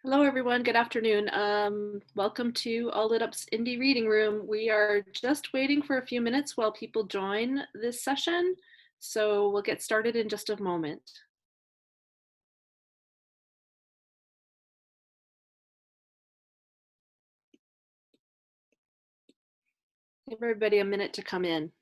Hello, everyone. Good afternoon. Welcome to All Lit Up's Indie Reading Room. We are just waiting for a few minutes while people join this session, so we'll get started in just a moment. Give everybody a minute to come in.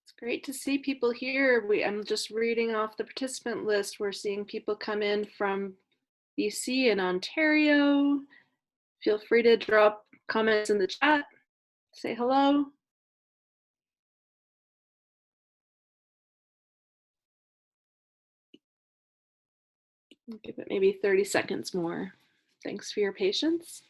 It's great to see people here. I'm just reading off the participant list. We're seeing people come in from BC and Ontario. Feel free to drop comments in the chat. Say hello. Give it maybe 30 seconds more. Thanks for your patience.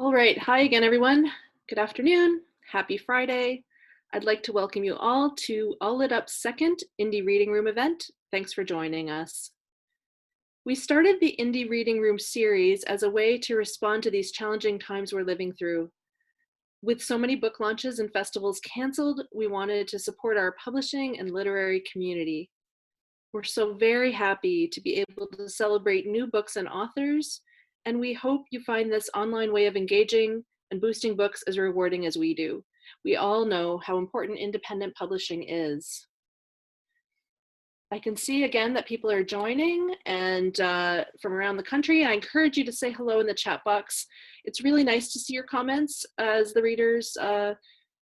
All right, hi again, everyone. Good afternoon, happy Friday. I'd like to welcome you all to All Lit Up's second Indie Reading Room event. Thanks for joining us. We started the Indie Reading Room series as a way to respond to these challenging times we're living through. With so many book launches and festivals canceled, we wanted to support our publishing and literary community. We're so very happy to be able to celebrate new books and authors, and we hope you find this online way of engaging and boosting books as rewarding as we do. We all know how important independent publishing is. I can see again that people are joining and from around the country. I encourage you to say hello in the chat box. It's really nice to see your comments as the readers,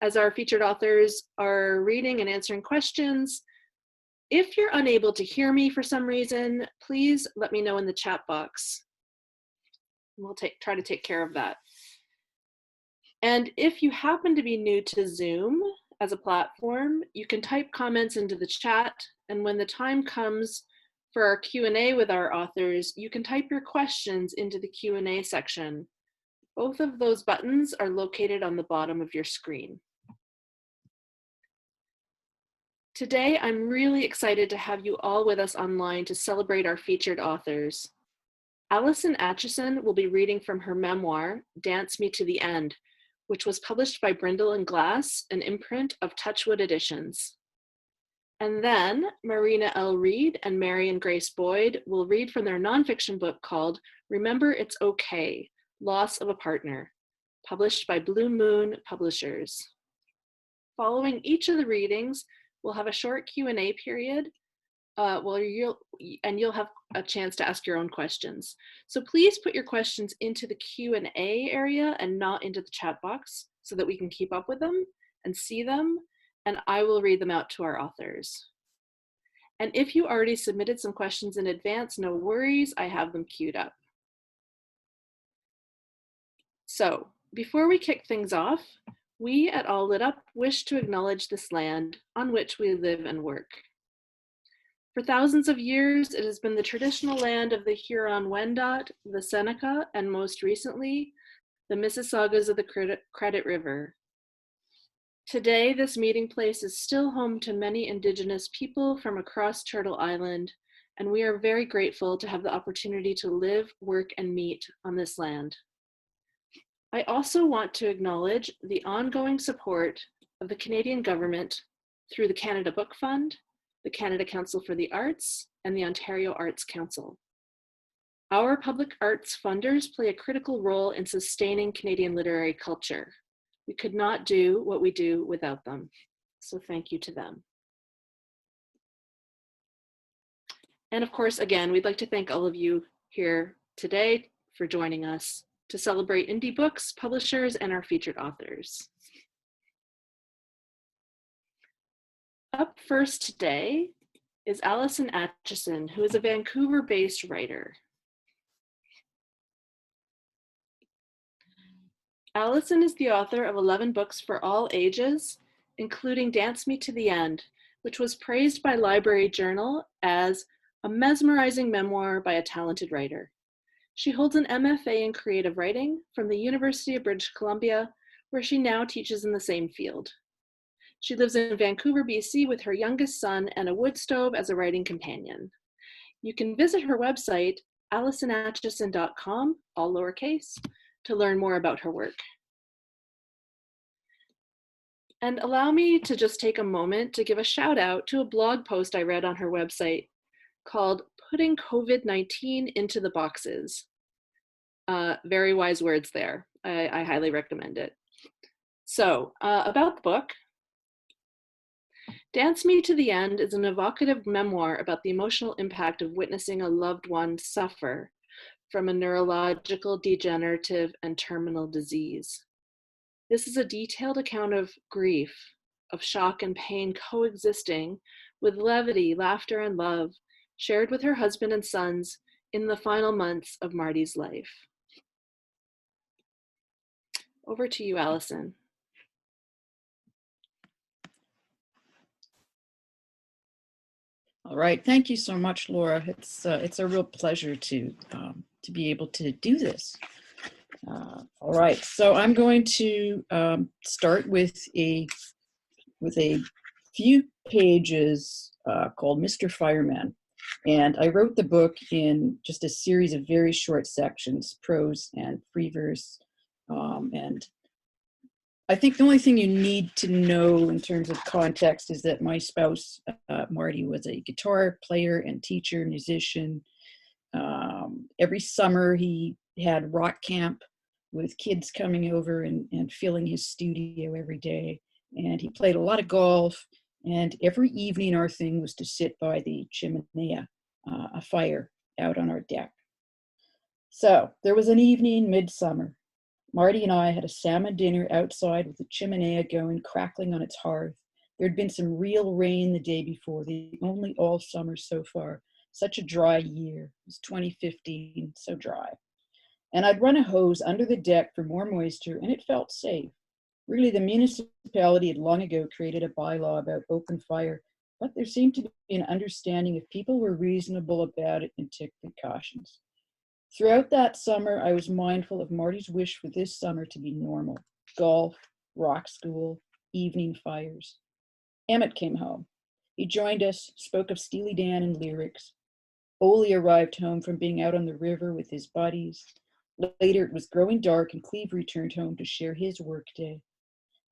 as our featured authors are reading and answering questions. If you're unable to hear me for some reason, please let me know in the chat box. We'll try to take care of that. And if you happen to be new to Zoom as a platform, you can type comments into the chat, and when the time comes for our Q&A with our authors, you can type your questions into the Q&A section. Both of those buttons are located on the bottom of your screen. Today, I'm really excited to have you all with us online to celebrate our featured authors. Alison Acheson will be reading from her memoir, Dance Me to the End, which was published by Brindle Glass, an imprint of Touchwood Editions. And then Marina L Reed and Marian Grace Boyd will read from their nonfiction book called Remember It's Okay, Loss of a Partner, published by Blue Moon Publishers. Following each of the readings, we'll have a short Q&A period where you'll have a chance to ask your own questions. So please put your questions into the Q&A area and not into the chat box so that we can keep up with them and see them, and I will read them out to our authors. And if you already submitted some questions in advance, no worries, I have them queued up. So before we kick things off, we at All Lit Up wish to acknowledge this land on which we live and work. For thousands of years, it has been the traditional land of the Huron-Wendat, the Seneca, and most recently, the Mississaugas of the Credit River. Today, this meeting place is still home to many Indigenous people from across Turtle Island, and we are very grateful to have the opportunity to live, work, and meet on this land. I also want to acknowledge the ongoing support of the Canadian government through the Canada Book Fund, the Canada Council for the Arts, and the Ontario Arts Council. Our public arts funders play a critical role in sustaining Canadian literary culture. We could not do what we do without them, so thank you to them. And of course, again, we'd like to thank all of you here today for joining us to celebrate indie books, publishers, and our featured authors. Up first today is Alison Atchison, who is a Vancouver-based writer. Alison is the author of 11 books for all ages, including Dance Me to the End, which was praised by Library Journal as a mesmerizing memoir by a talented writer. She holds an MFA in creative writing from the University of British Columbia, where she now teaches in the same field. She lives in Vancouver, BC with her youngest son and a wood stove as a writing companion. You can visit her website, AlisonAcheson.com, all lowercase, to learn more about her work. And allow me to just take a moment to give a shout out to a blog post I read on her website called Putting COVID-19 into the Boxes. Very wise words there. I highly recommend it. So, about the book. Dance Me to the End is an evocative memoir about the emotional impact of witnessing a loved one suffer from a neurological, degenerative, and terminal disease. This is a detailed account of grief, of shock and pain coexisting with levity, laughter, and love shared with her husband and sons in the final months of Marty's life. Over to you, Alison. All right, thank you so much, Laura. It's a real pleasure to be able to do this. All right, so I'm going to start with a few pages called Mr. Fireman. And I wrote the book in just a series of very short sections, prose and free verse. And I think the only thing you need to know in terms of context is that my spouse, Marty, was a guitar player and teacher, musician. Every summer he had rock camp with kids coming over and filling his studio every day. And he played a lot of golf. And every evening our thing was to sit by the chimenea, a fire out on our deck. So there was an evening midsummer. Marty and I had a salmon dinner outside with the chimenea going, crackling on its hearth. There had been some real rain the day before, the only all summer so far. Such a dry year. It was 2015, so dry. And I'd run a hose under the deck for more moisture, and it felt safe. Really, the municipality had long ago created a bylaw about open fire, but there seemed to be an understanding if people were reasonable about it and took precautions. Throughout that summer, I was mindful of Marty's wish for this summer to be normal. Golf, rock school, evening fires. Emmett came home. He joined us, spoke of Steely Dan and lyrics. Ole arrived home from being out on the river with his buddies. Later, it was growing dark and Cleve returned home to share his workday.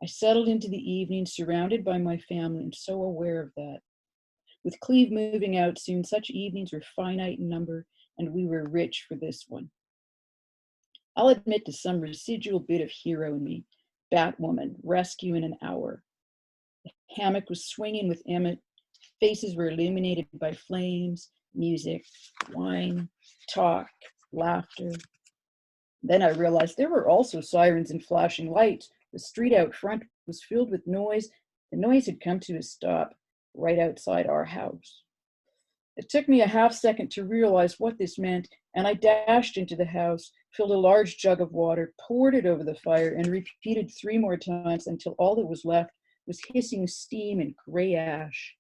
I settled into the evening, surrounded by my family and so aware of that. With Cleve moving out soon, such evenings were finite in number, and we were rich for this one. I'll admit to some residual bit of hero in me. Batwoman, rescue in an hour. The hammock was swinging with Emmett. Faces were illuminated by flames, music, wine, talk, laughter. Then I realized there were also sirens and flashing lights. The street out front was filled with noise. The noise had come to a stop right outside our house. It took me a half second to realize what this meant, and I dashed into the house, filled a large jug of water, poured it over the fire, and repeated 3 more times until all that was left was hissing steam and gray ash.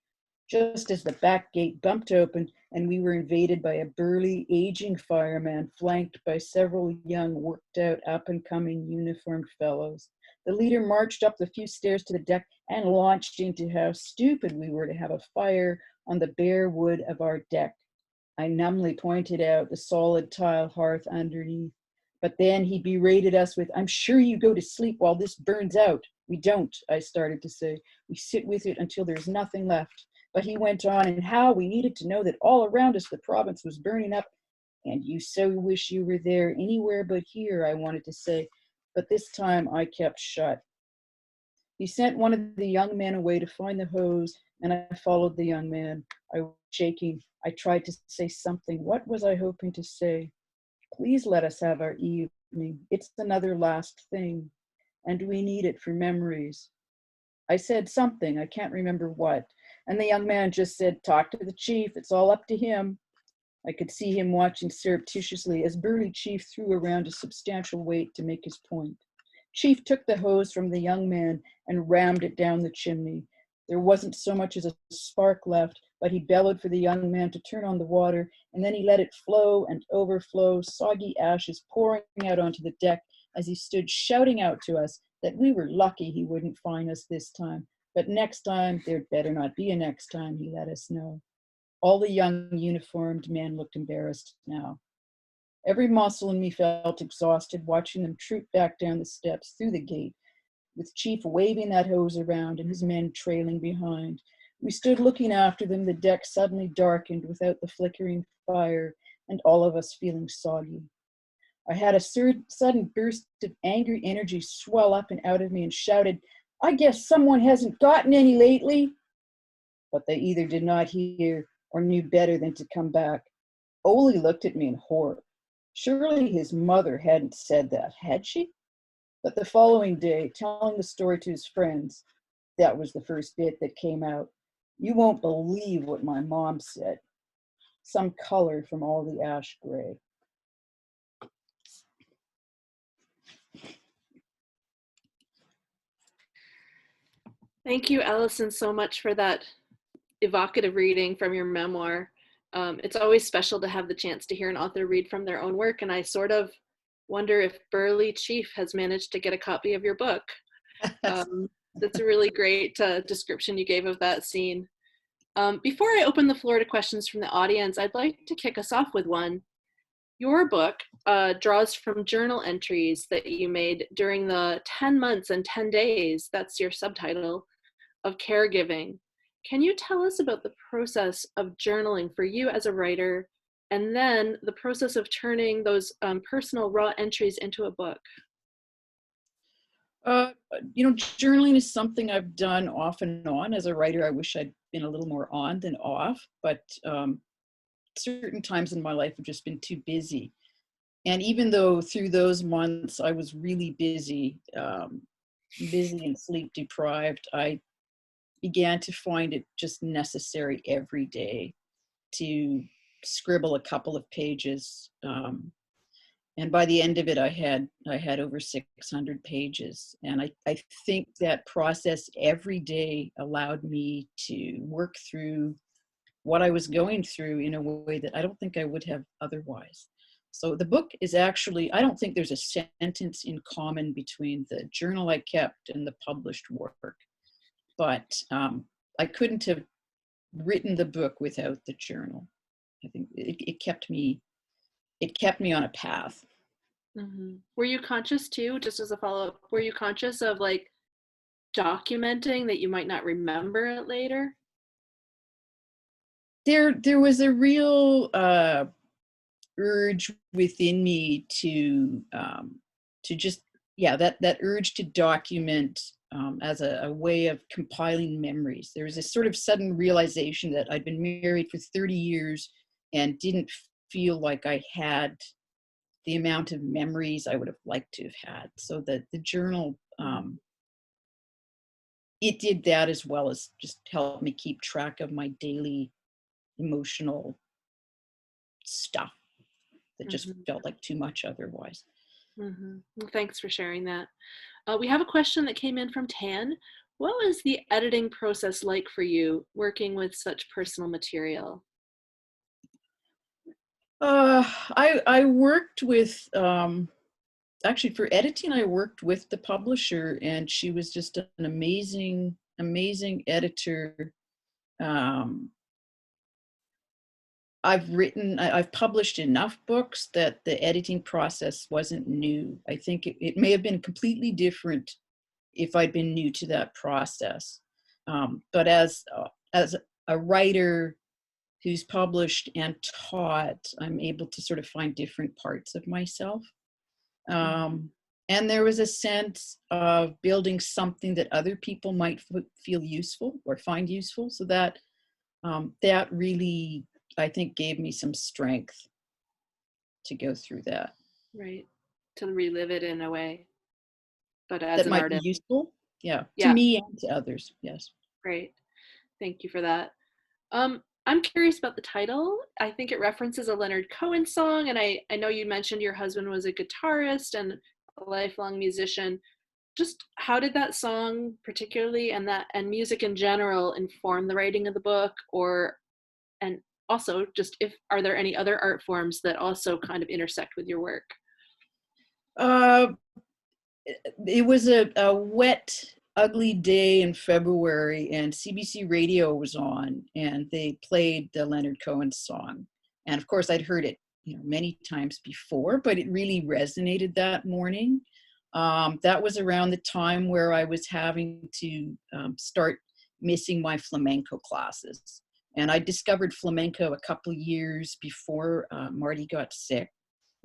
Just as the back gate bumped open and we were invaded by a burly, aging fireman flanked by several young, worked-out, up-and-coming uniformed fellows. The leader marched up the few stairs to the deck and launched into how stupid we were to have a fire on the bare wood of our deck. I numbly pointed out the solid tile hearth underneath. But then he berated us with, "I'm sure you go to sleep while this burns out." "We don't," I started to say. "We sit with it until there's nothing left." But he went on, and how we needed to know that all around us the province was burning up. "And you so wish you were there anywhere but here," I wanted to say. But this time I kept shut. He sent one of the young men away to find the hose, and I followed the young man. I was shaking. I tried to say something. What was I hoping to say? "Please let us have our evening. It's another last thing, and we need it for memories." I said something, I can't remember what, and the young man just said, "Talk to the chief, it's all up to him." I could see him watching surreptitiously as burly chief threw around a substantial weight to make his point. Chief took the hose from the young man and rammed it down the chimney. There wasn't so much as a spark left, but he bellowed for the young man to turn on the water, and then he let it flow and overflow, soggy ashes pouring out onto the deck as he stood shouting out to us that we were lucky he wouldn't find us this time. But next time, there'd better not be a next time, he let us know. All the young uniformed men looked embarrassed now. Every muscle in me felt exhausted watching them troop back down the steps through the gate, with Chief waving that hose around and his men trailing behind. We stood looking after them, the deck suddenly darkened without the flickering fire, and all of us feeling soggy. I had a sudden burst of angry energy swell up and out of me and shouted, "I guess someone hasn't gotten any lately." But they either did not hear or knew better than to come back. Ole looked at me in horror. Surely his mother hadn't said that, had she? But the following day, telling the story to his friends, that was the first bit that came out. You won't believe what my mom said. Some color from all the ash gray. Thank you, Alison, so much for that evocative reading from your memoir. It's always special to have the chance to hear an author read from their own work, and I sort of wonder if Burly Chief has managed to get a copy of your book. That's a really great description you gave of that scene. Before I open the floor to questions from the audience, I'd like to kick us off with one. Your book draws from journal entries that you made during the 10 months and 10 days, that's your subtitle, of caregiving. Can you tell us about the process of journaling for you as a writer, and then the process of turning those personal raw entries into a book? Journaling is something I've done off and on. As a writer, I wish I'd been a little more on than off, but certain times in my life have just been too busy. And even though through those months I was really busy and sleep deprived, I began to find it just necessary every day to scribble a couple of pages. And by the end of it, I had over 600 pages. And I think that process every day allowed me to work through what I was going through in a way that I don't think I would have otherwise. So the book is actually, I don't think there's a sentence in common between the journal I kept and the published work. But I couldn't have written the book without the journal. I think it kept me on a path. Mm-hmm. Were you conscious too, just as a follow-up, were you conscious of like documenting that you might not remember it later? There was a real urge within me to just, that urge to document as a way of compiling memories. There was this sort of sudden realization that I'd been married for 30 years and didn't feel like I had the amount of memories I would have liked to have had. So that the journal, it did that as well as just help me keep track of my daily emotional stuff that just felt like too much otherwise. Mm-hmm. Well, thanks for sharing that. We have a question that came in from Tan. What was the editing process like for you working with such personal material? I worked with, actually for editing, I worked with the publisher, and she was just an amazing editor. I've published enough books that the editing process wasn't new. I think it may have been completely different if I'd been new to that process. But as a writer who's published and taught, I'm able to sort of find different parts of myself. And there was a sense of building something that other people might feel useful or find useful. So that that really, I think, gave me some strength to go through that. Right. To relive it in a way, but as That an might be artist. useful. Yeah. To Yeah. me and to others. Yes. Great. Thank you for that. I'm curious about the title. I think it references a Leonard Cohen song, and I know you mentioned your husband was a guitarist and a lifelong musician. just how did that song particularly and music in general inform the writing of the book, or and also just if are there any other art forms that also kind of intersect with your work? Uh, it was a wet, ugly day in February, and CBC Radio was on, and they played the Leonard Cohen song. And of course, I'd heard it, many times before, but it really resonated that morning. That was around the time where I was having to start missing my flamenco classes. And I discovered flamenco a couple years before Marty got sick.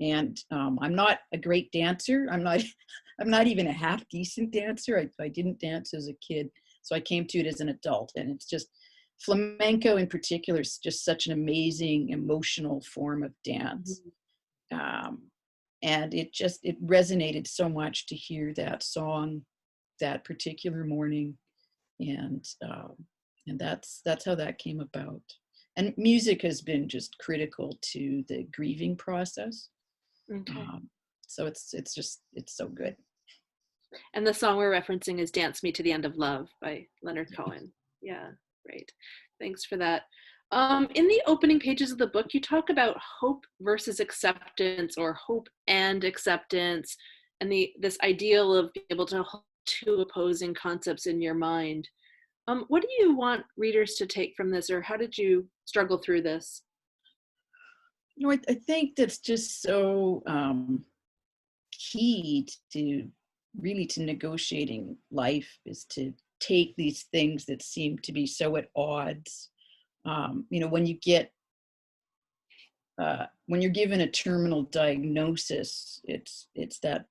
And I'm not a great dancer. I'm not I'm not even a half decent dancer. I didn't dance as a kid, so I came to it as an adult. And it's just flamenco in particular is just such an amazing emotional form of dance. And it resonated so much to hear that song that particular morning, and that's how that came about. And music has been just critical to the grieving process. Okay. So it's so good. And the song we're referencing is Dance Me to the End of Love by Leonard Cohen. Yeah, great. Thanks for that. In the opening pages of the book, you talk about hope versus acceptance, or hope and acceptance, and this ideal of being able to hold two opposing concepts in your mind. What do you want readers to take from this, or how did you struggle through this? I think that's just so key to negotiating life, is to take these things that seem to be so at odds. When you get when you're given a terminal diagnosis, it's that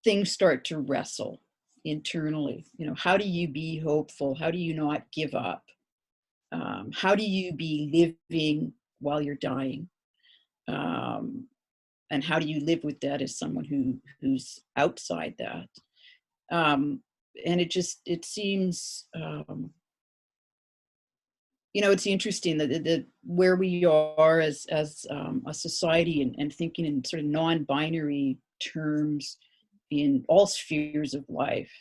things start to wrestle internally. How do you be hopeful? How do you not give up? How do you be living while you're dying? And how do you live with that as someone who's outside that? And it seems, it's interesting that where we are as a society, and thinking in sort of non-binary terms in all spheres of life.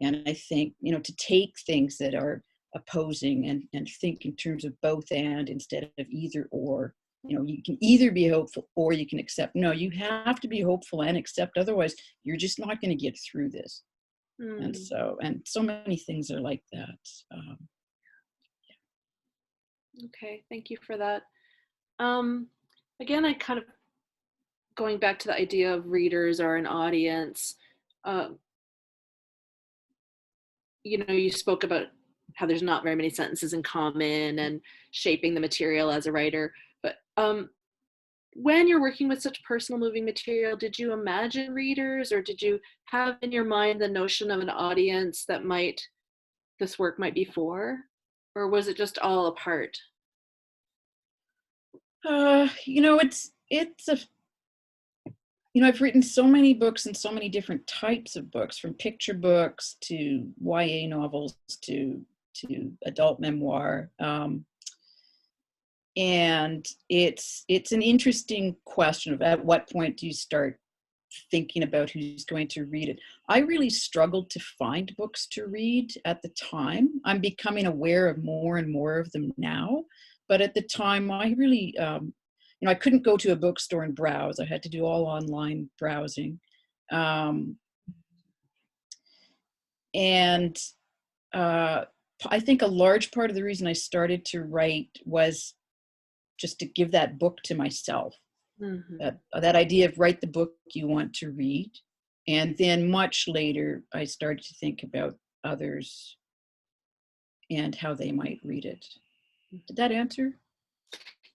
And I think, to take things that are opposing and think in terms of both and instead of either or. You can either be hopeful or you can accept. No, you have to be hopeful and accept. Otherwise, you're just not going to get through this. And so many things are like that. Okay, thank you for that. Again, I kind of going back to the idea of readers or an audience. You spoke about how there's not very many sentences in common and shaping the material as a writer. But when you're working with such personal moving material, did you imagine readers, or did you have in your mind the notion of an audience that this work might be for? Or was it just all a part? I've written so many books and so many different types of books, from picture books to YA novels to adult memoir. And it's an interesting question of at what point do you start thinking about who's going to read it. I really struggled to find books to read at the time. I'm becoming aware of more and more of them now. But at the time, I really, I couldn't go to a bookstore and browse. I had to do all online browsing. And I think a large part of the reason I started to write was just to give that book to myself. That idea of write the book you want to read. And then much later, I started to think about others and how they might read it. Did that answer?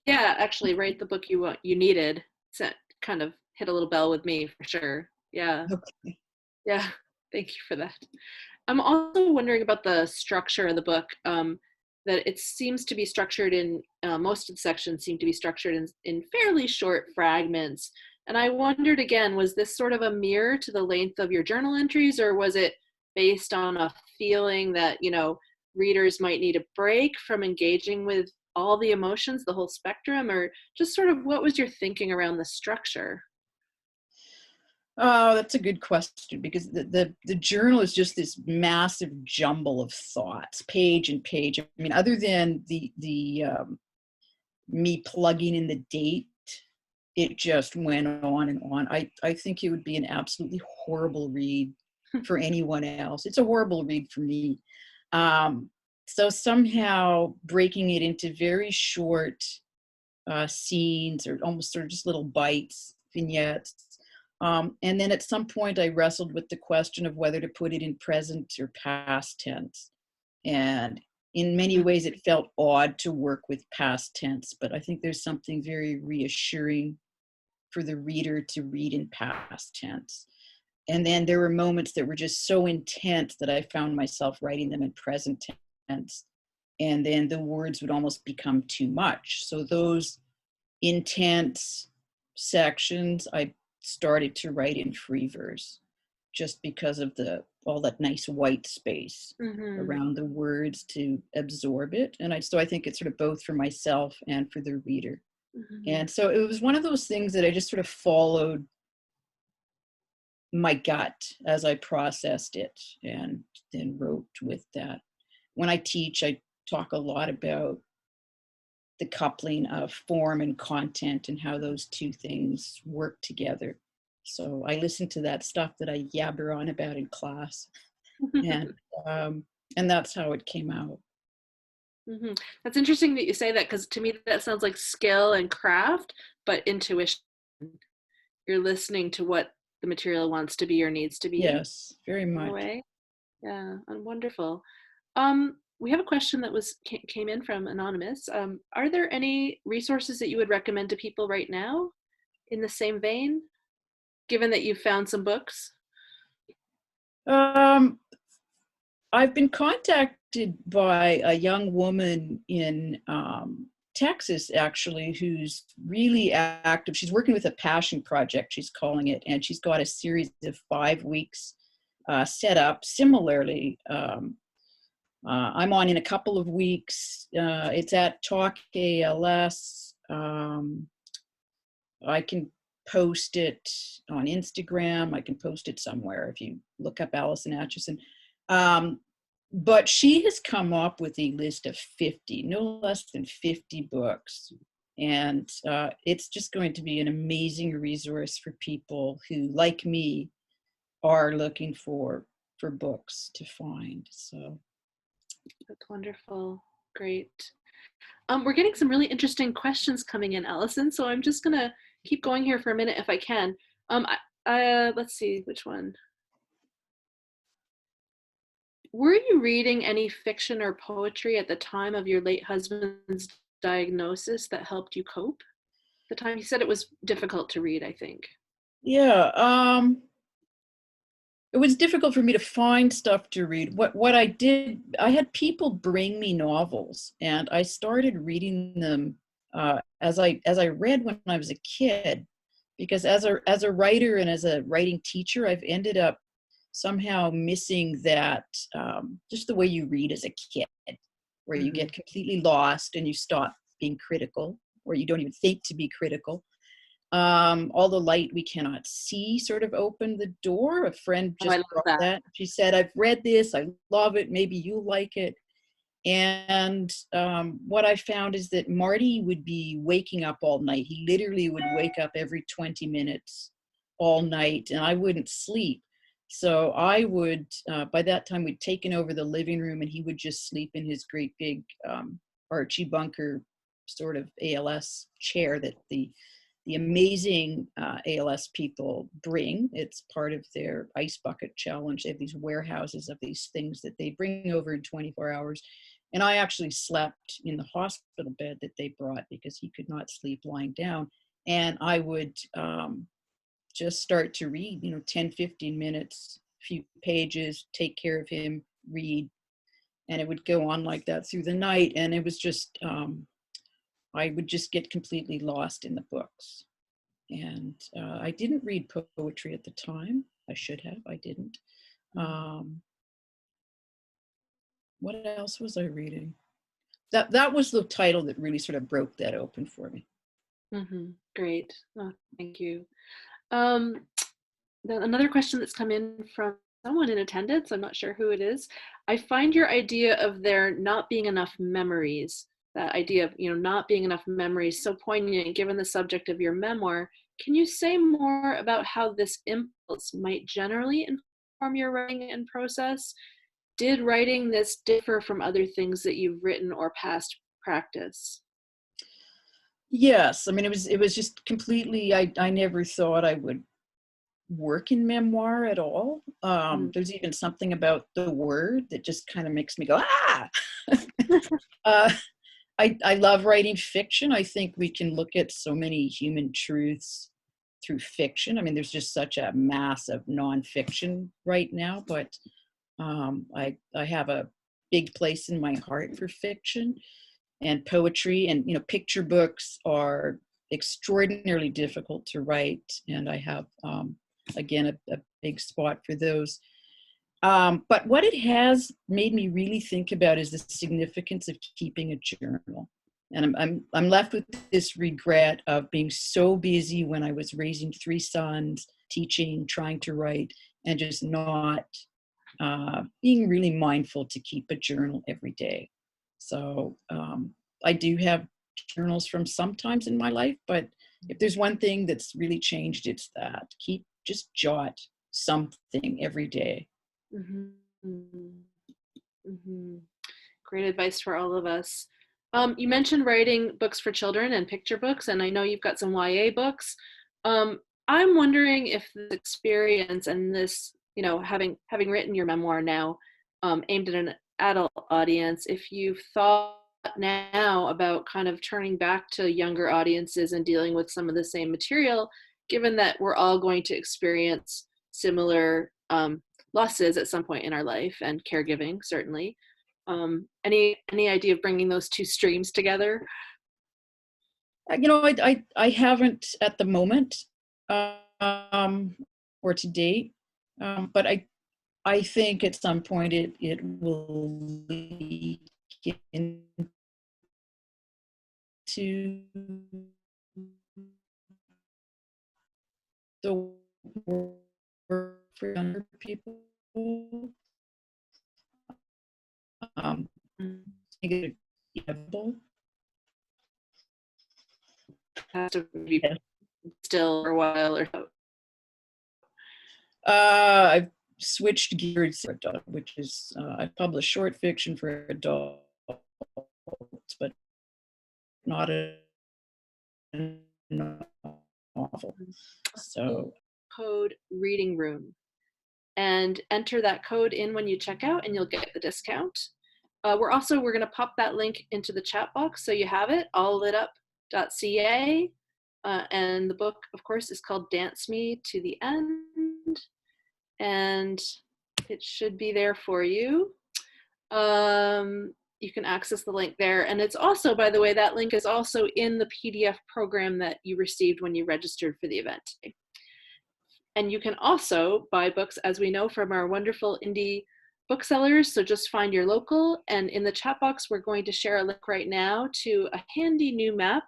Yeah, actually, write the book you needed. So kind of hit a little bell with me for sure. Yeah. Okay. Yeah, thank you for that. I'm also wondering about the structure of the book. That it seems to be structured in, most of the sections seem to be structured in fairly short fragments. And I wondered again, was this sort of a mirror to the length of your journal entries, or was it based on a feeling that, readers might need a break from engaging with all the emotions, the whole spectrum, or just sort of what was your thinking around the structure? Oh, that's a good question, because the journal is just this massive jumble of thoughts, page and page. I mean, other than the me plugging in the date, it just went on and on. I think it would be an absolutely horrible read for anyone else. It's a horrible read for me. Um, so somehow breaking it into very short scenes, or almost sort of just little bites, vignettes. And then at some point I wrestled with the question of whether to put it in present or past tense. And in many ways it felt odd to work with past tense, but I think there's something very reassuring for the reader to read in past tense. And then there were moments that were just so intense that I found myself writing them in present tense. And then the words would almost become too much. So those intense sections, I started to write in free verse, just because of all that nice white space Mm-hmm. around the words to absorb it. And so I think it's sort of both for myself and for the reader. Mm-hmm. And so it was one of those things that I just sort of followed my gut as I processed it, and then wrote with that. When I teach, I talk a lot about the coupling of form and content and how those two things work together. So I listen to that stuff that I yabber on about in class, and um, and that's how it came out. Mm-hmm. That's interesting that you say that, because to me that sounds like skill and craft, but intuition. You're listening to what the material wants to be or needs to be Yes, very in a much. way. Yeah, and wonderful. We have a question that came in from Anonymous. Are there any resources that you would recommend to people right now in the same vein, given that you've found some books? Um, I've been contacted by a young woman in Texas, actually, who's really active. She's working with a passion project, she's calling it, and she's got a series of 5 weeks set up similarly. I'm on in a couple of weeks. It's at Talk ALS. I can post it on Instagram. I can post it somewhere if you look up Alison Atchison. Um, but she has come up with a list of 50, no less than 50 books. And it's just going to be an amazing resource for people who, like me, are looking for books to find. So That's wonderful. Great. We're getting some really interesting questions coming in, Allison. So I'm just gonna keep going here for a minute if I can. Let's see which one. Were you reading any fiction or poetry at the time of your late husband's diagnosis that helped you cope? The time you said it was difficult to read, I think. yeah, it was difficult for me to find stuff to read. What I did, I had people bring me novels, and I started reading them as I read when I was a kid, because as a writer and as a writing teacher, I've ended up somehow missing that, just the way you read as a kid, where you Mm-hmm. get completely lost and you stop being critical, or you don't even think to be critical. All the light we cannot see sort of opened the door. A friend Oh, I just love brought that. that. She said, I've read this, I love it, maybe you like it. And what I found is that Marty would be waking up all night. He literally would wake up every 20 minutes all night, and I wouldn't sleep. So I would, by that time, we'd taken over the living room, and he would just sleep in his great big Archie Bunker sort of ALS chair that the amazing ALS people bring. It's part of their ice bucket challenge. They have these warehouses of these things that they bring over in 24 hours. And I actually slept in the hospital bed that they brought because he could not sleep lying down. And I would just start to read, 10, 15 minutes, a few pages, take care of him, read. And it would go on like that through the night. And it was just, I would just get completely lost in the books. And I didn't read poetry at the time. I should have. I didn't. Um, what else was I reading? That was the title that really sort of broke that open for me. Mm-hmm. Great. Oh, thank you. Um, then another question that's come in from someone in attendance, I'm not sure who it is. I find your idea of there not being enough memories, that idea of, not being enough memories, so poignant given the subject of your memoir. Can you say more about how this impulse might generally inform your writing and process? Did writing this differ from other things that you've written or past practice? Yes, I mean, it was just completely, I never thought I would work in memoir at all. Mm. There's even something about the word that just kind of makes me go, ah! uh, I love writing fiction. I think we can look at so many human truths through fiction. I mean, there's just such a mass of nonfiction right now, but I have a big place in my heart for fiction and poetry, and picture books are extraordinarily difficult to write, and I have again a big spot for those. But what it has made me really think about is the significance of keeping a journal. And I'm left with this regret of being so busy when I was raising 3 sons, teaching, trying to write, and just not being really mindful to keep a journal every day. So I do have journals from sometimes in my life, but if there's one thing that's really changed, it's that. Just jot something every day. Mm-hmm. Mm-hmm. Great advice for all of us. You mentioned writing books for children and picture books, and I know you've got some YA books. I'm wondering if this experience and this, having written your memoir now, aimed at an adult audience, if you've thought now about kind of turning back to younger audiences and dealing with some of the same material, given that we're all going to experience similar losses at some point in our life, and caregiving certainly. Any idea of bringing those two streams together? I haven't at the moment, or to date, but I think at some point it will leak into the work for younger people. I think it's inevitable. Has to be still for a while or so. I've switched gears for adult, which is I publish short fiction for adults, but not a novel. So Code reading room, and enter that code in when you check out, and you'll get the discount. We're going to pop that link into the chat box so you have it, allitup.ca. And the book, of course, is called Dance Me to the End, and it should be there for you. You can access the link there. And it's also, by the way, that link is also in the PDF program that you received when you registered for the event. And you can also buy books, as we know, from our wonderful indie booksellers. So just find your local. And in the chat box, we're going to share a link right now to a handy new map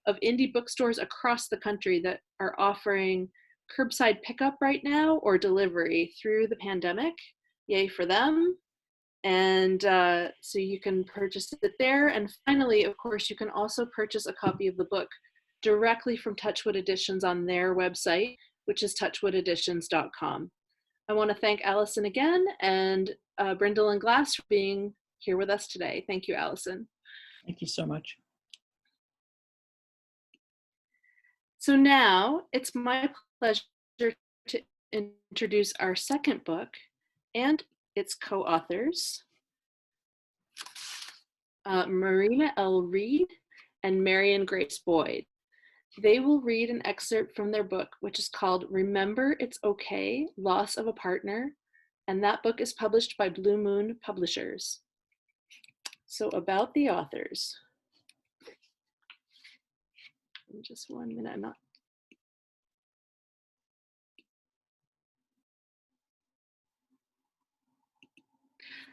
of indie bookstores across the country that are offering curbside pickup right now or delivery through the pandemic. Yay for them. And so you can purchase it there. And finally, of course, you can also purchase a copy of the book directly from Touchwood Editions on their website, which is touchwoodeditions.com. I want to thank Alison again, and Brindle Glass for being here with us today. Thank you, Alison. Thank you so much. So now it's my pleasure to introduce our second book and its co-authors, Marina L Reed and Marian Grace Boyd. They will read an excerpt from their book, which is called Remember It's Okay, Loss of a Partner, and that book is published by Blue Moon Publishers. So about the authors. Just 1 minute, I'm not.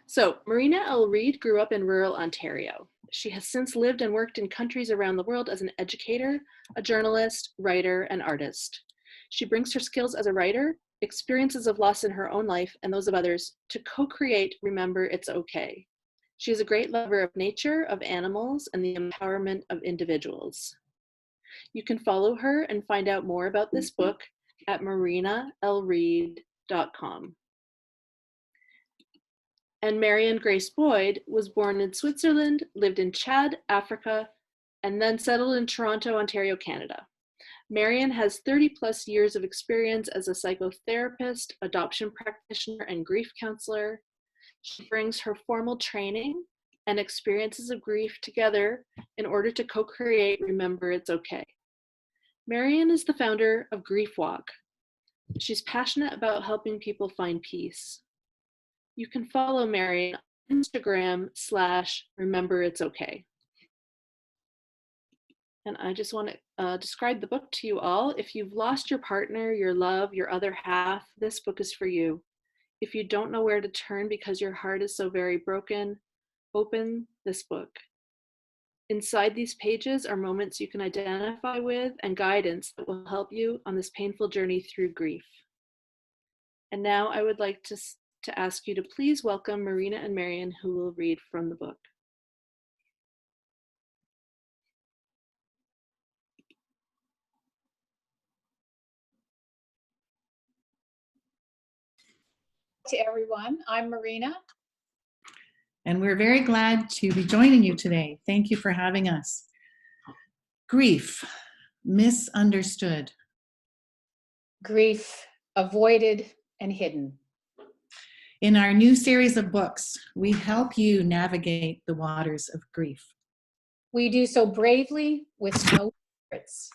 So Marina L Reed grew up in rural Ontario. She has since lived and worked in countries around the world as an educator, a journalist, writer, and artist. She brings her skills as a writer experiences of loss in her own life and those of others to co-create Remember It's Okay. She is a great lover of nature, of animals, and the empowerment of individuals. You can follow her and find out more about this book at marinalreed.com. And Marian Grace Boyd was born in Switzerland, lived in Chad, Africa, and then settled in Toronto, Ontario, Canada. Marian has 30 plus years of experience as a psychotherapist, adoption practitioner, and grief counselor. She brings her formal training and experiences of grief together in order to co-create Remember It's Okay. Marian is the founder of Grief Walk. She's passionate about helping people find peace. You can follow Marian on Instagram /Remember It's Okay. And I just want to describe the book to you all. If you've lost your partner, your love, your other half, this book is for you. If you don't know where to turn because your heart is so very broken, open this book. Inside these pages are moments you can identify with and guidance that will help you on this painful journey through grief. And now I would like to ask you to please welcome Marina and Marian, who will read from the book. To everyone, I'm Marina. And we're very glad to be joining you today. Thank you for having us. Grief, misunderstood. Grief, avoided and hidden. In our new series of books, we help you navigate the waters of grief. We do so bravely with no secrets.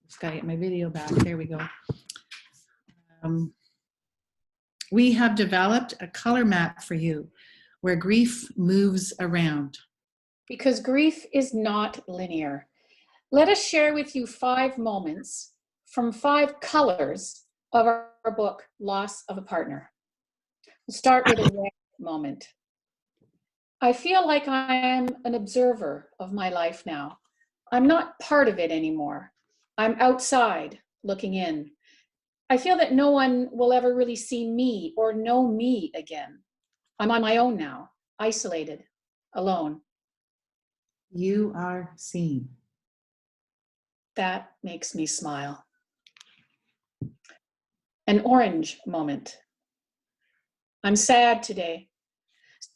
Just gotta get my video back. There we go. We have developed a color map for you where grief moves around. Because grief is not linear. Let us share with you 5 moments from 5 colors of our book, Loss of a Partner. We'll start with a red moment. I feel like I am an observer of my life now. I'm not part of it anymore. I'm outside looking in. I feel that no one will ever really see me or know me again. I'm on my own now, isolated, alone. You are seen. That makes me smile. An orange moment. I'm sad today.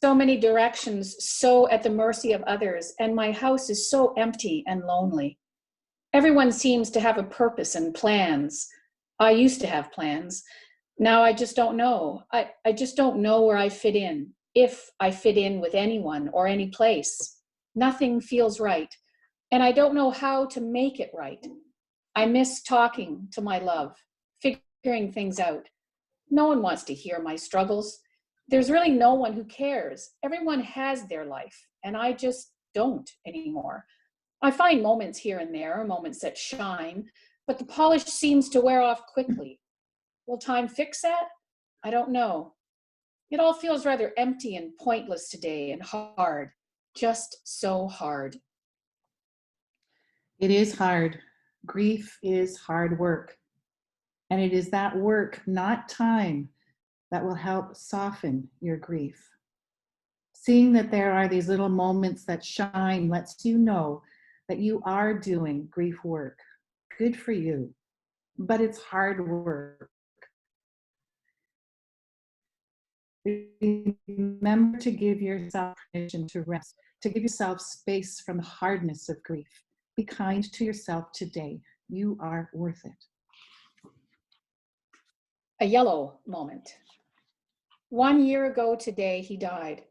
So many directions, so at the mercy of others, and my house is so empty and lonely. Everyone seems to have a purpose and plans. I used to have plans. Now I just don't know. I just don't know where I fit in, if I fit in with anyone or any place. Nothing feels right, and I don't know how to make it right. I miss talking to my love, figuring things out. No one wants to hear my struggles. There's really no one who cares. Everyone has their life, and I just don't anymore. I find moments here and there, moments that shine, but the polish seems to wear off quickly. Will time fix that? I don't know. It all feels rather empty and pointless today and hard, just so hard. It is hard. Grief is hard work. And it is that work, not time, that will help soften your grief. Seeing that there are these little moments that shine lets you know that you are doing grief work. Good for you, but it's hard work. Remember to give yourself permission to rest, to give yourself space from the hardness of grief. Be kind to yourself today. You are worth it. A yellow moment. 1 year ago today, he died.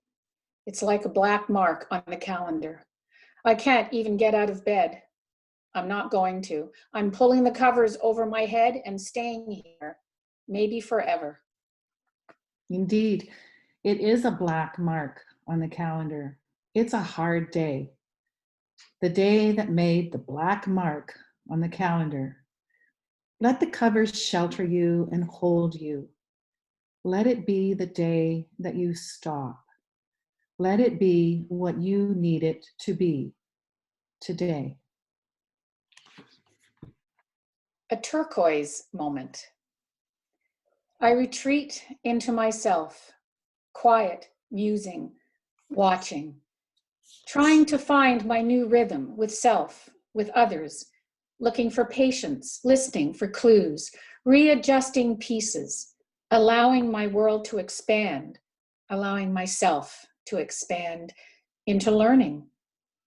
It's like a black mark on the calendar. I can't even get out of bed. I'm not going to. I'm pulling the covers over my head and staying here, maybe forever. Indeed, it is a black mark on the calendar. It's a hard day. The day that made the black mark on the calendar. Let the covers shelter you and hold you. Let it be the day that you stop. Let it be what you need it to be today. A turquoise moment. I retreat into myself, quiet, musing, watching, trying to find my new rhythm with self, with others, looking for patience, listening for clues, readjusting pieces, allowing my world to expand, allowing myself to expand into learning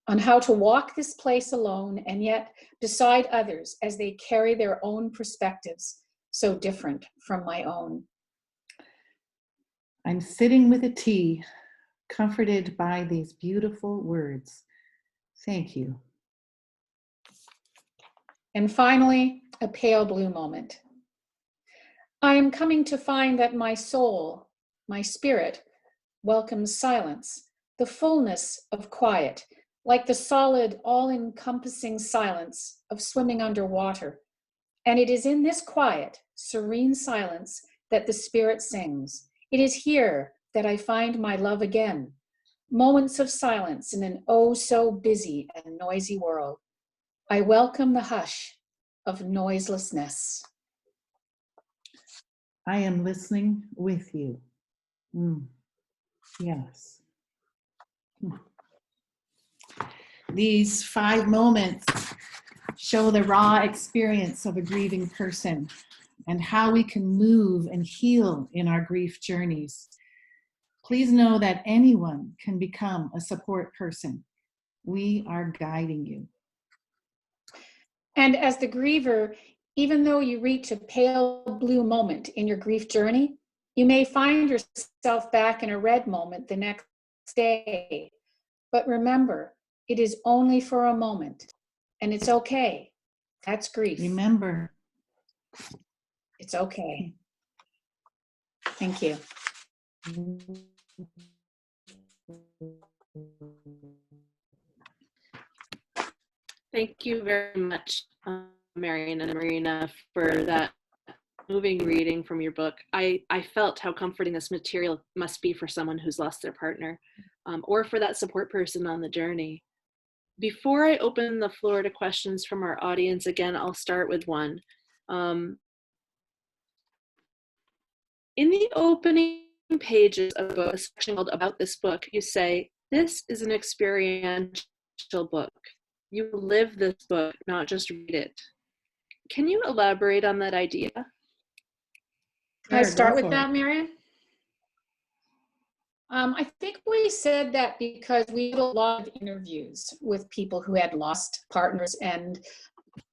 on how to walk this place alone and yet beside others as they carry their own perspectives so different from my own. I'm sitting with a tea, comforted by these beautiful words. Thank you. And finally, a pale blue moment. I am coming to find that my soul, my spirit, welcomes silence, the fullness of quiet, like the solid, all-encompassing silence of swimming underwater. And it is in this quiet, serene silence that the spirit sings. It is here that I find my love again. Moments of silence in an oh so busy and noisy world. I welcome the hush of noiselessness. I am listening with you. Yes. These 5 moments show the raw experience of a grieving person and how we can move and heal in our grief journeys. Please know that anyone can become a support person. We are guiding you. And as the griever, even though you reach a pale blue moment in your grief journey, you may find yourself back in a red moment the next day. But remember, it is only for a moment, and it's okay. That's grief. Remember, it's okay. Thank you. Thank you very much, Marian and Marina, for that moving reading from your book. I felt how comforting this material must be for someone who's lost their partner, or for that support person on the journey. Before I open the floor to questions from our audience, again, I'll start with one. In the opening pages of a section called About This Book, you say, this is an experiential book. You live this book, not just read it. Can you elaborate on that idea? Can I start with that, Marian? I think we said that because we did a lot of interviews with people who had lost partners, and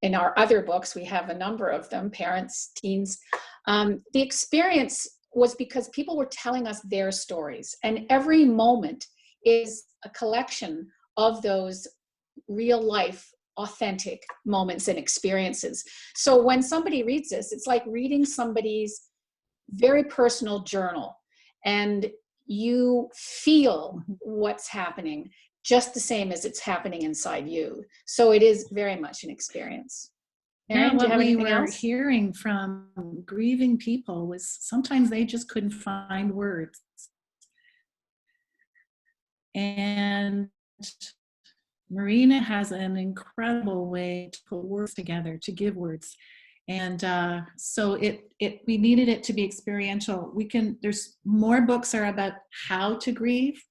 in our other books, we have a number of them, parents, teens. The experience was because people were telling us their stories, and every moment is a collection of those real life, authentic moments and experiences. So when somebody reads this, it's like reading somebody's very personal journal, and you feel what's happening just the same as it's happening inside you. So it is very much an experience. Marian, do you have anything else? What we were hearing from grieving people was sometimes they just couldn't find words. And Marina has an incredible way to put words together, to give words. And so we needed it to be experiential. There's more books are about how to grieve.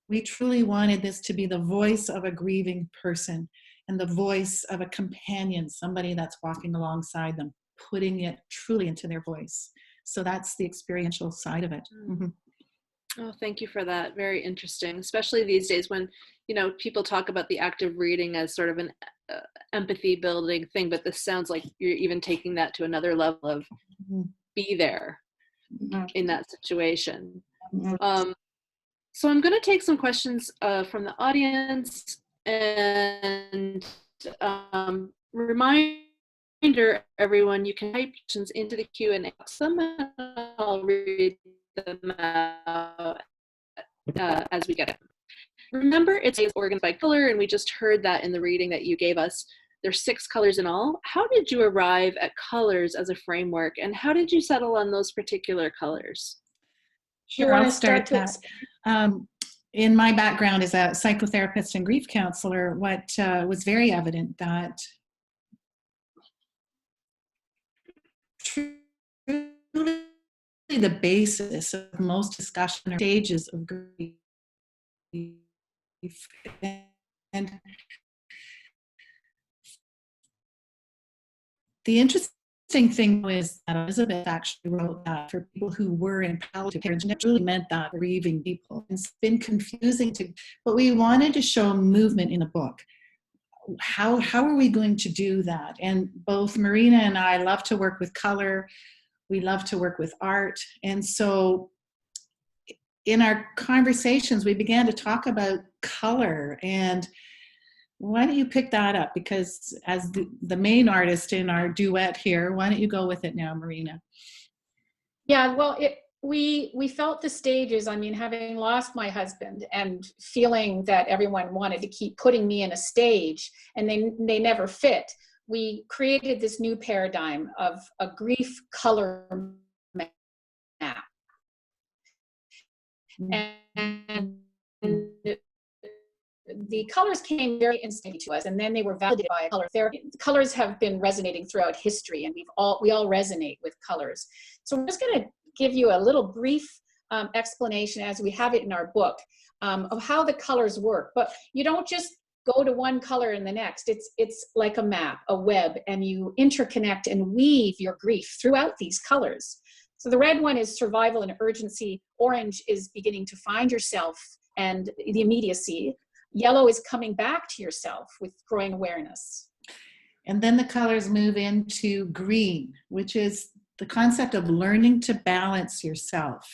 We truly wanted this to be the voice of a grieving person and the voice of a companion, somebody that's walking alongside them, putting it truly into their voice. So that's the experiential side of it. Mm-hmm. Oh, thank you for that. Very interesting, especially these days when, people talk about the act of reading as sort of an empathy building thing, but this sounds like you're even taking that to another level of be there in that situation. So I'm going to take some questions from the audience, and reminder everyone, you can type questions into the Q&A box, and I'll read them out as we get it. Remember, it's organized by color, and we just heard that in the reading that you gave us. There's 6 colors in all. How did you arrive at colors as a framework, and how did you settle on those particular colors? Sure, I'll start that. In my background as a psychotherapist and grief counselor, what was very evident that truly the basis of most discussion or stages of grief. And the interesting thing is that Elizabeth actually wrote that for people who were in palliative care, and it really meant that grieving people. It's been confusing but we wanted to show movement in a book. How are we going to do that? And both Marina and I love to work with color. We love to work with art. And so in our conversations, we began to talk about color. And why don't you pick that up? Because as the main artist in our duet here, why don't you go with it now, Marina? Yeah, well, we felt the stages. I mean, having lost my husband and feeling that everyone wanted to keep putting me in a stage and they never fit, we created this new paradigm of a grief color map. And the colors came very instantly to us, and then they were validated by color therapy. Colors have been resonating throughout history, and we all resonate with colors. So I'm just going to give you a little brief explanation, as we have it in our book, of how the colors work. But you don't just go to one color and the next. It's like a map, a web, and you interconnect and weave your grief throughout these colors. So the red one is survival and urgency. Orange is beginning to find yourself and the immediacy. Yellow is coming back to yourself with growing awareness. And then the colors move into green, which is the concept of learning to balance yourself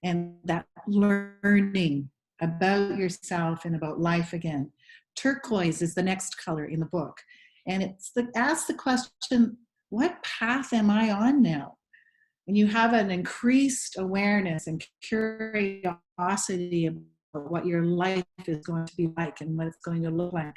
and that learning about yourself and about life again. Turquoise is the next color in the book. And asks the question, what path am I on now? And you have an increased awareness and curiosity about what your life is going to be like and what it's going to look like.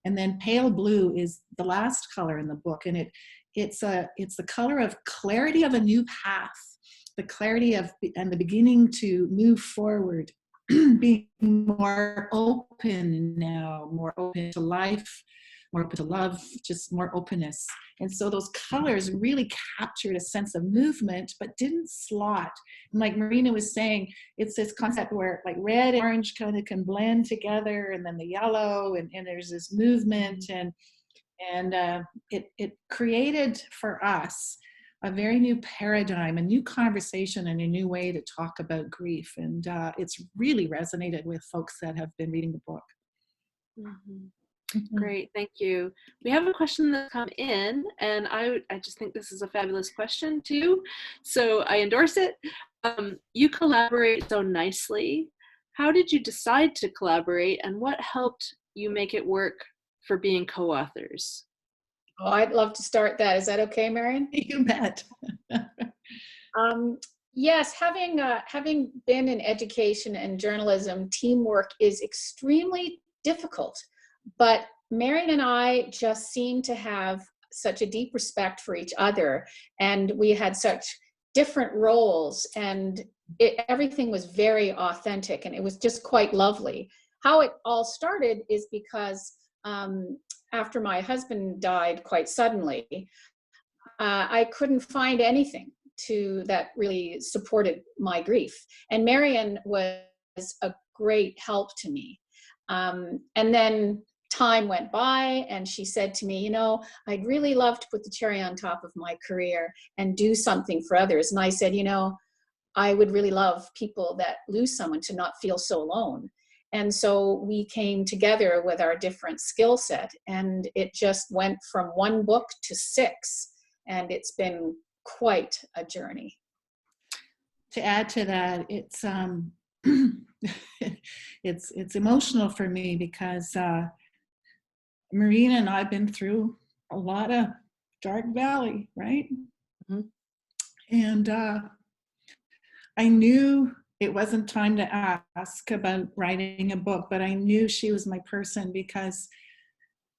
And then pale blue is the last color in the book, and it's the color of clarity of a new path, the clarity of and the beginning to move forward, being more open now, more open to life, more open to love, just more openness. And so those colors really captured a sense of movement, but didn't slot. And like Marina was saying, it's this concept where like red and orange kind of can blend together, and then the yellow, and there's this movement, and it created for us a very new paradigm, a new conversation, and a new way to talk about grief. And it's really resonated with folks that have been reading the book. Mm-hmm. Great, thank you. We have a question that's come in, and I just think this is a fabulous question too, so I endorse it. You collaborate so nicely. How did you decide to collaborate, and what helped you make it work for being co-authors? Oh, I'd love to start that. Is that okay, Marian? You bet. Yes, having been in education and journalism, teamwork is extremely difficult. But Marian and I just seemed to have such a deep respect for each other, and we had such different roles, and everything was very authentic, and it was just quite lovely. How it all started is because after my husband died quite suddenly, I couldn't find anything that really supported my grief, and Marian was a great help to me. And then time went by, and she said to me, I'd really love to put the cherry on top of my career and do something for others. And I said, I would really love people that lose someone to not feel so alone. And so we came together with our different skill set, and it just went from one book to 6, and it's been quite a journey. To add to that, it's it's emotional for me because Marina and I have been through a lot of dark valley, right? Mm-hmm. And I knew it wasn't time to ask about writing a book, but I knew she was my person because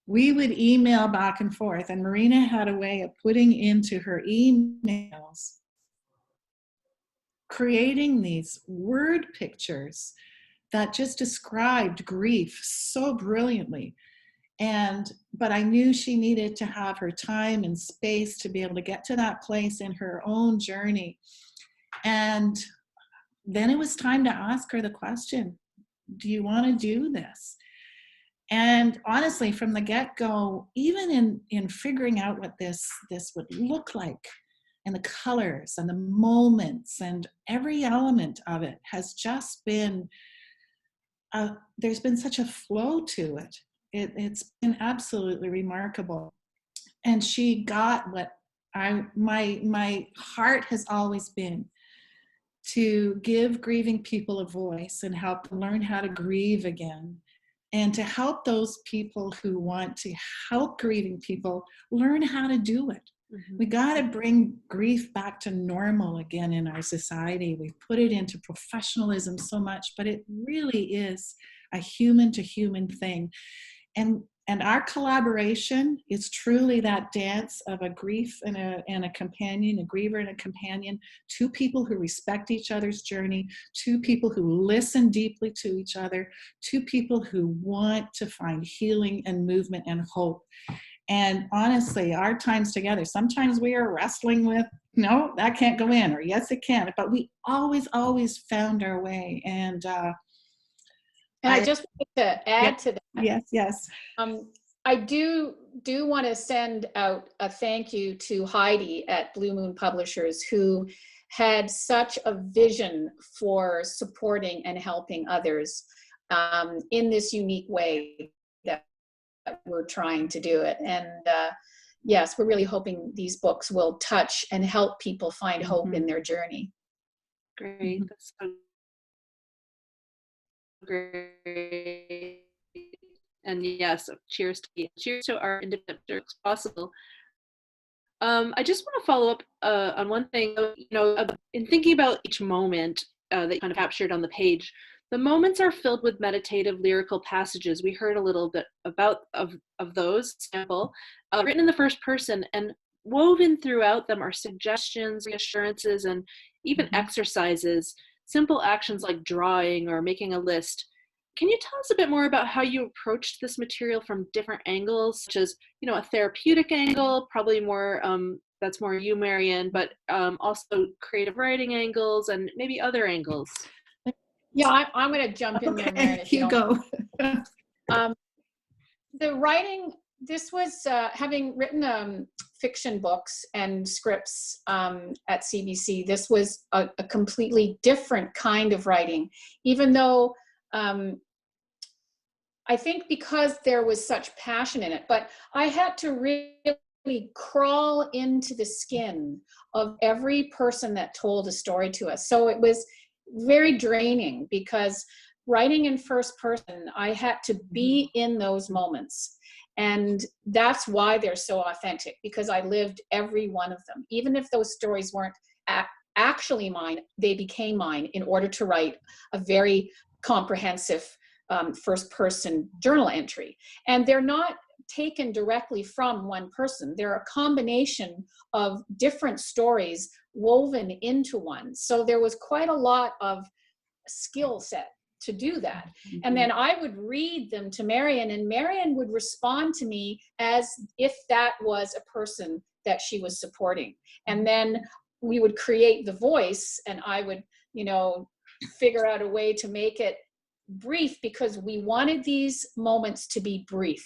we would email back and forth, and Marina had a way of putting into her emails, creating these word pictures that just described grief so brilliantly. But I knew she needed to have her time and space to be able to get to that place in her own journey. And then it was time to ask her the question, do you want to do this? And honestly, from the get-go, even in figuring out what this would look like, and the colors and the moments and every element of it has just been, there's been such a flow to it. It's been absolutely remarkable. And she got what my heart has always been, to give grieving people a voice and help them learn how to grieve again, and to help those people who want to help grieving people learn how to do it. We got to bring grief back to normal again in our society. We've put it into professionalism so much, but it really is a human to human thing. And our collaboration is truly that dance of a grief and a companion, a griever and a companion, two people who respect each other's journey, two people who listen deeply to each other, two people who want to find healing and movement and hope. And honestly, our times together, sometimes we are wrestling with, no, that can't go in, or yes, it can, but we always found our way. And I just wanted to add to that. Yes. I do want to send out a thank you to Heidi at Blue Moon Publishers, who had such a vision for supporting and helping others in this unique way that we're trying to do it. And yes, we're really hoping these books will touch and help people find hope in their journey. Great. That's so great. And yes, cheers to our independent as possible. I just want to follow up on one thing. In thinking about each moment that you kind of captured on the page, the moments are filled with meditative lyrical passages. We heard a little bit about of those sample, written in the first person, and woven throughout them are suggestions, reassurances, and even exercises, simple actions like drawing or making a list. Can you tell us a bit more about how you approached this material from different angles, such as, a therapeutic angle, probably more, that's more you, Marian, but also creative writing angles and maybe other angles? Yeah, I'm going to jump in there, Marian. You go. The writing, this was having written fiction books and scripts at CBC. This was a completely different kind of writing, even though I think because there was such passion in it, but I had to really crawl into the skin of every person that told a story to us. So it was very draining, because writing in first person, I had to be in those moments. And that's why they're so authentic, because I lived every one of them. Even if those stories weren't actually mine, they became mine in order to write a very comprehensive first person journal entry. And they're not taken directly from one person. They're a combination of different stories woven into one. So there was quite a lot of skill set to do that. And then I would read them to Marian, and Marian would respond to me as if that was a person that she was supporting. And then we would create the voice, and I would, figure out a way to make it brief, because we wanted these moments to be brief.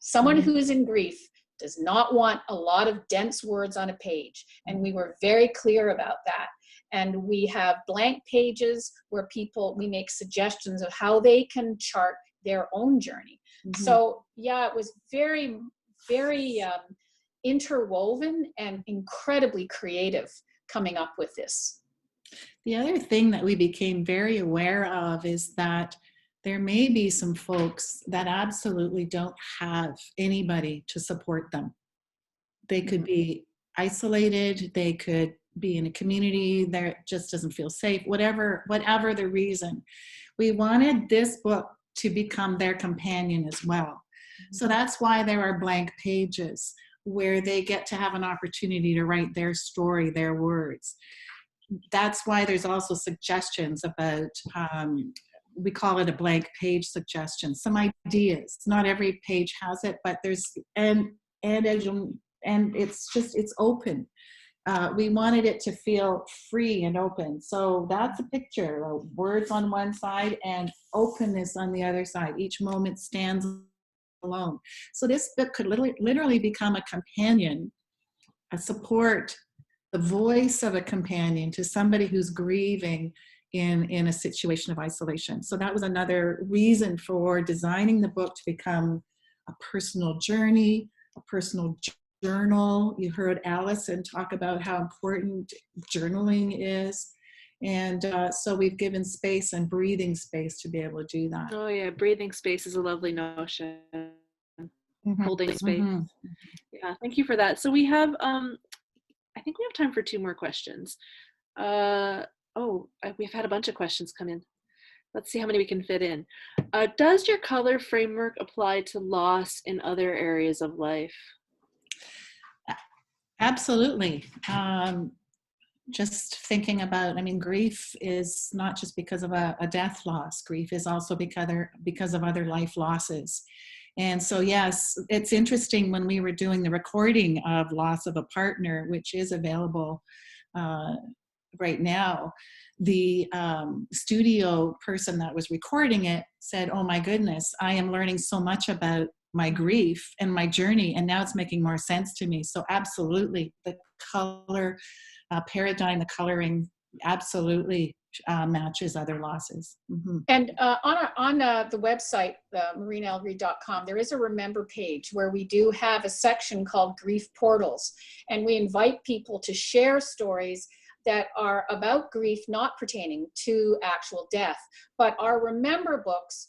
Someone who is in grief does not want a lot of dense words on a page. And we were very clear about that. And we have blank pages where we make suggestions of how they can chart their own journey. So yeah, it was very, very interwoven and incredibly creative coming up with this. The other thing that we became very aware of is that there may be some folks that absolutely don't have anybody to support them. They could be isolated, they could be in a community that just doesn't feel safe, whatever the reason. We wanted this book to become their companion as well. So that's why there are blank pages where they get to have an opportunity to write their story, their words. That's why there's also suggestions about, we call it a blank page suggestion, some ideas. Not every page has it, but there's, and it's open. we wanted it to feel free and open. So that's a picture, words on one side and openness on the other side. Each moment stands alone. So this book could literally become a companion, a support, the voice of a companion to somebody who's grieving in a situation of isolation. So that was another reason for designing the book to become a personal journey, a personal journal. You heard Alison talk about how important journaling is. And so we've given space and breathing space to be able to do that. Oh yeah, breathing space is a lovely notion. Mm-hmm. Holding space. Mm-hmm. Yeah, thank you for that. So we have, I think we have time for 2 more questions. We've had a bunch of questions come in. Let's see how many we can fit in. Does your color framework apply to loss in other areas of life? Absolutely. Just thinking about, grief is not just because of a death loss. Grief is also because of other life losses. And so, yes, it's interesting when we were doing the recording of Loss of a Partner, which is available right now, the studio person that was recording it said, oh my goodness, I am learning so much about my grief and my journey, and now it's making more sense to me. So absolutely, the color paradigm, the coloring absolutely matches other losses. Mm-hmm. And on the website, marinalreed.com, there is a remember page where we do have a section called Grief Portals, and we invite people to share stories that are about grief not pertaining to actual death, but our remember books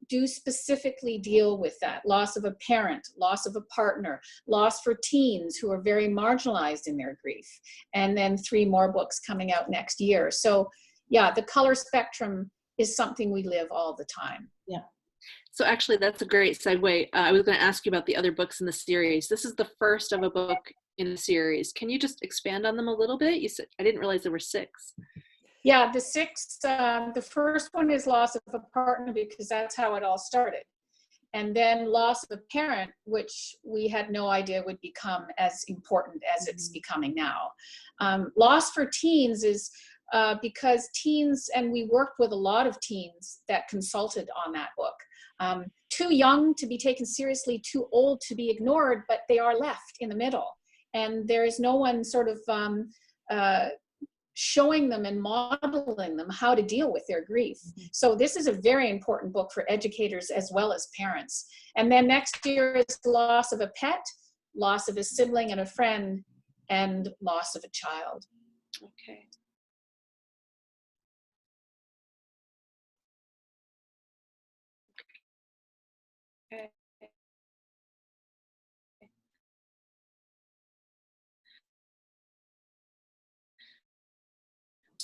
do specifically deal with that. Loss of a parent, loss of a partner, loss for teens who are very marginalized in their grief, and then 3 more books coming out next year. So yeah, the color spectrum is something we live all the time. Yeah. So actually, that's a great segue. I was going to ask you about the other books in the series. This is the first of a book in the series. Can you just expand on them a little bit? You said, I didn't realize there were 6. Yeah, the 6, the first one is Loss of a Partner, because that's how it all started. And then Loss of a Parent, which we had no idea would become as important as it's becoming now. Loss for teens is because teens, and we worked with a lot of teens that consulted on that book. Too young to be taken seriously, too old to be ignored, but they are left in the middle. And there is no one sort of showing them and modeling them how to deal with their grief. Mm-hmm. So this is a very important book for educators as well as parents. And then next year is Loss of a Pet, Loss of a Sibling and a Friend, and Loss of a Child. Okay. Okay.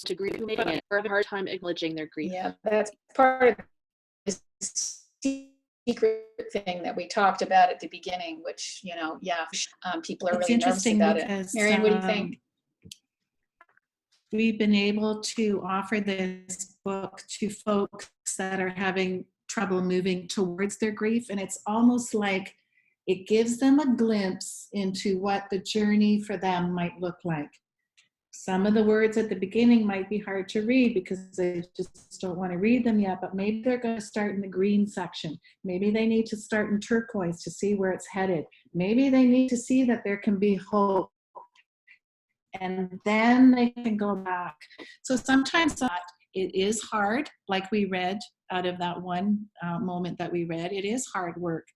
To grief, or have a hard time acknowledging their grief. Yeah, that's part of the secret thing that we talked about at the beginning, which, people are really nervous about it. Marian, what do you think? We've been able to offer this book to folks that are having trouble moving towards their grief, and it's almost like it gives them a glimpse into what the journey for them might look like. Some of the words at the beginning might be hard to read because they just don't want to read them yet, but maybe they're going to start in the green section. Maybe they need to start in turquoise to see where it's headed. Maybe they need to see that there can be hope, and then they can go back. So sometimes it is hard, like we read out of that one moment that we read. It is hard work.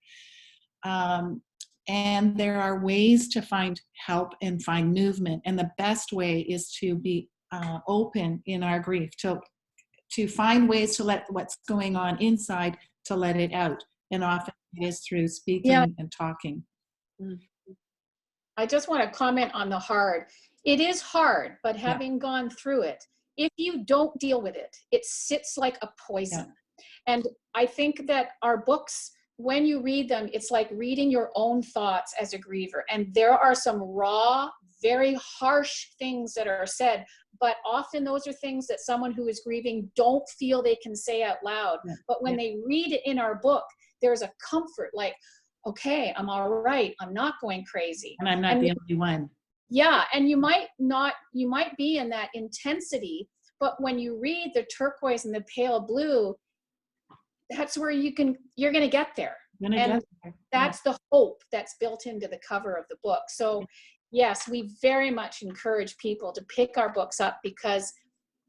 And there are ways to find help and find movement. And the best way is to be open in our grief, to find ways to let what's going on inside, to let it out. And often it is through speaking and talking. I just want to comment on the hard. It is hard, but having gone through it, if you don't deal with it, it sits like a poison. Yeah. And I think that our books, when you read them, it's like reading your own thoughts as a griever. And there are some raw, very harsh things that are said, but often those are things that someone who is grieving don't feel they can say out loud. Yeah. But when they read it in our book, there's a comfort, like, okay, I'm all right. I'm not going crazy. And I'm not the only one. Yeah, and you might be in that intensity, but when you read the turquoise and the pale blue, that's where you're going to get there. And that's the hope that's built into the cover of the book. So yes, we very much encourage people to pick our books up because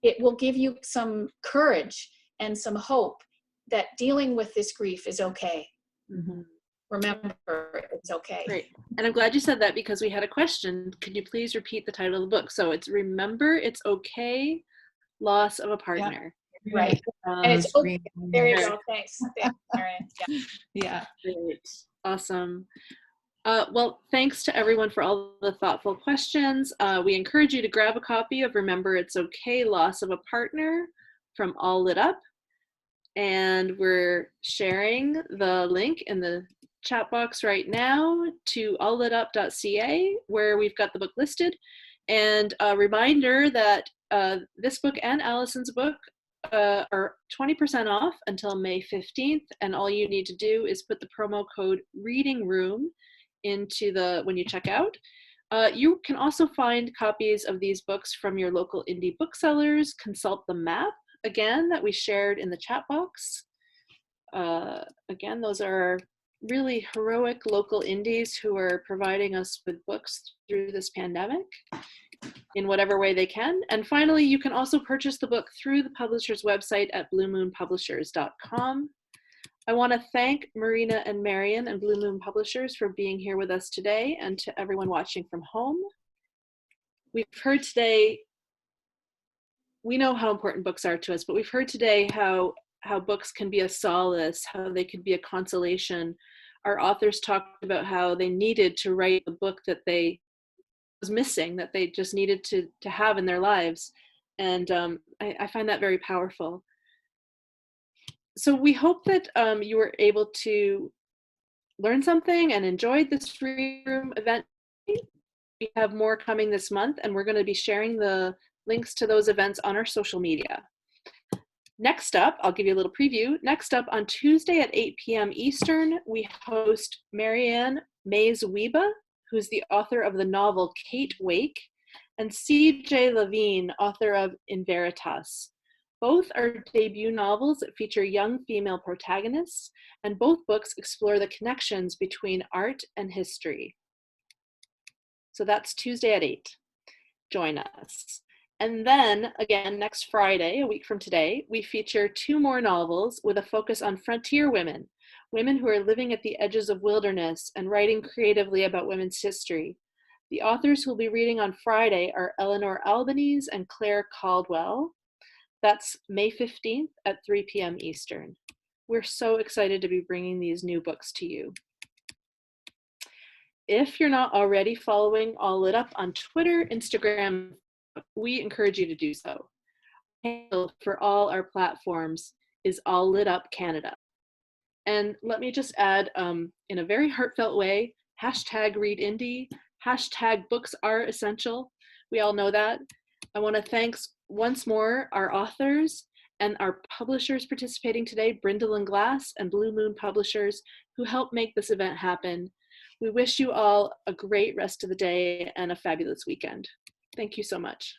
it will give you some courage and some hope that dealing with this grief is okay. Mm-hmm. Remember, it's okay. Great. And I'm glad you said that because we had a question. Could you please repeat the title of the book? So it's Remember It's Okay, Loss of a Partner. Yeah. Right. And it's okay. There you go. Thanks. Thanks, Marian. Yeah. Great. Awesome. Well, thanks to everyone for all the thoughtful questions. We encourage you to grab a copy of Remember It's Okay, Loss of a Partner from All Lit Up. And we're sharing the link in the chat box right now to alllitup.ca where we've got the book listed. And a reminder that this book and Alison's book are 20% off until May 15th. And all you need to do is put the promo code Reading Room into when you check out. You can also find copies of these books from your local indie booksellers. Consult the map, again, that we shared in the chat box. Again, those are really heroic local indies who are providing us with books through this pandemic in whatever way they can. And finally, you can also purchase the book through the publisher's website at bluemoonpublishers.com. I want to thank Marina and Marian and Blue Moon Publishers for being here with us today, and to everyone watching from home. We've heard today, we know how important books are to us, but we've heard today how books can be a solace, how they can be a consolation. Our authors talked about how they needed to write the book that they was missing, that they just needed to have in their lives. And I find that very powerful. So we hope that you were able to learn something and enjoyed this Reading Room event. We have more coming this month, and we're going to be sharing the links to those events on our social media. Next up, I'll give you a little preview. Next up on Tuesday at 8 p.m. Eastern, we host Marianne Mays-Wiebe, who's the author of the novel Kate Wake, and C.J. Levine, author of In Veritas. Both are debut novels that feature young female protagonists, and both books explore the connections between art and history. So that's Tuesday at 8. Join us. And then, again, next Friday, a week from today, we feature 2 more novels with a focus on frontier women, women who are living at the edges of wilderness and writing creatively about women's history. The authors who will be reading on Friday are Eleanor Albanese and Claire Caldwell. That's May 15th at 3 p.m. Eastern. We're so excited to be bringing these new books to you. If you're not already following All Lit Up on Twitter, Instagram, we encourage you to do so. The handle for all our platforms is All Lit Up Canada. And let me just add, in a very heartfelt way, #ReadIndie, #BooksAreEssential. We all know that. I want to thank once more our authors and our publishers participating today, Brindle Glass and Blue Moon Publishers, who helped make this event happen. We wish you all a great rest of the day and a fabulous weekend. Thank you so much.